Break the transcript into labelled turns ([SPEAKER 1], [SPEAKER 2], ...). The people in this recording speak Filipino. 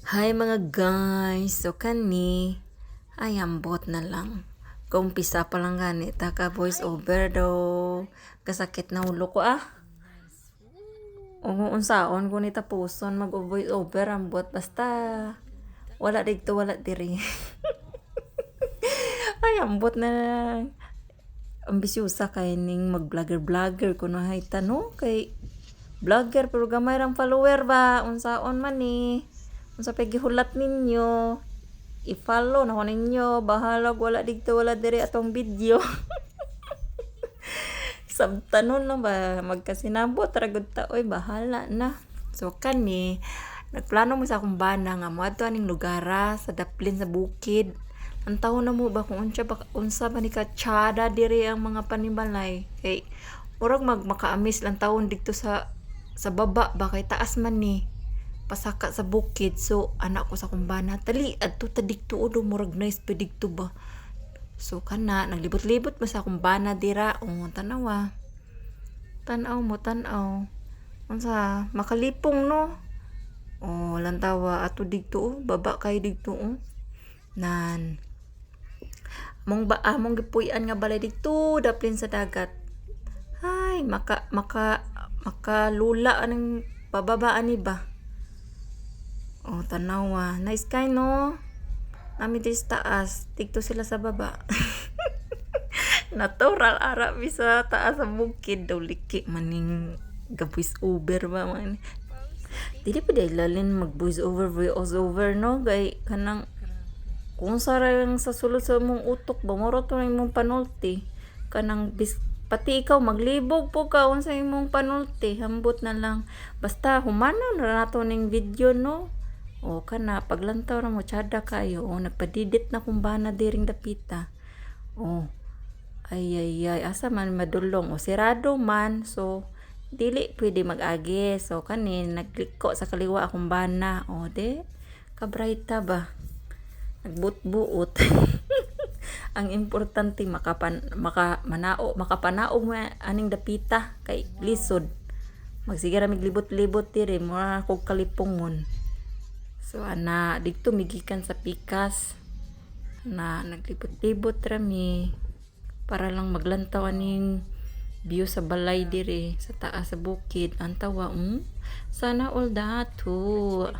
[SPEAKER 1] Hi mga guys, so kani ay ambot na lang. Kumpisa pa lang gani, taka voice over do. Kasakit na ulo ko O unsaon ko ni tapuson mag voice over ambot basta wala dito wala diri. Ay ambot na lang. Ambisyosa kay ning mag vlogger ko na hay tano kay vlogger pero gamay rang follower ba unsaon man ni. Unsa pa gihulat ninyo? I-follow na ko ninyo. Bahalag wala dito wala diri atong video. Sabtanon lang ba magkasinabot ra gud ta oy bahala na. So kani nagplano mo sa akong bana nga moadto aning lugara sa daplin sa bukid. Ang tawo na mo ba kung unsa ba ni ka tsada diri ang mga panimalay kay murag makaamis lang taon dito sa baba ba kay taas man ni pasaka sa bukid. So anak ko sa kumbana tali adto ta dikto udo murag nice pa dikto ba. So kana naglibot-libot mo sa kumbana dira tanawa tanaw mo tanaw unsa makalipong no lantawa ato dikto baba kay dikto nan among gipuy-an nga balay dikto daplin sa dagat. Ay makalula anong pababaan ni ba. Tanawa. Nice kay no? Nami dis taas. Tigto sila sa baba. Natural ara bisa taas sa bukid daw liki maning ga-voice over ba man. Dili pa dahil lalin mag voice over no? Gay kanang kung sarang sa sulod sa mong utok ba moro to imong panulti. Kanang pati ikaw maglibog po ka unsa imong panulti hambot na lang basta humana na nato ning video no. Kana paglantaw na mo tsada kayo nagpadidit na kumbana diring dapita. Ay asa man madulong sirado man so dili pwede mag-agi. So kani nagliko sa kaliwa akong bana de kabrayta ba nagbut-buot. Ang importante makapanaog mo aning dapita kay lisod magsigara miglibot-libot diri mo kog kalipungon. So ana dito migikan sa pikas na naglibot-libot rami para lang maglantaw aning view sa balay dire sa taas sa bukid ang tawa sana all dato.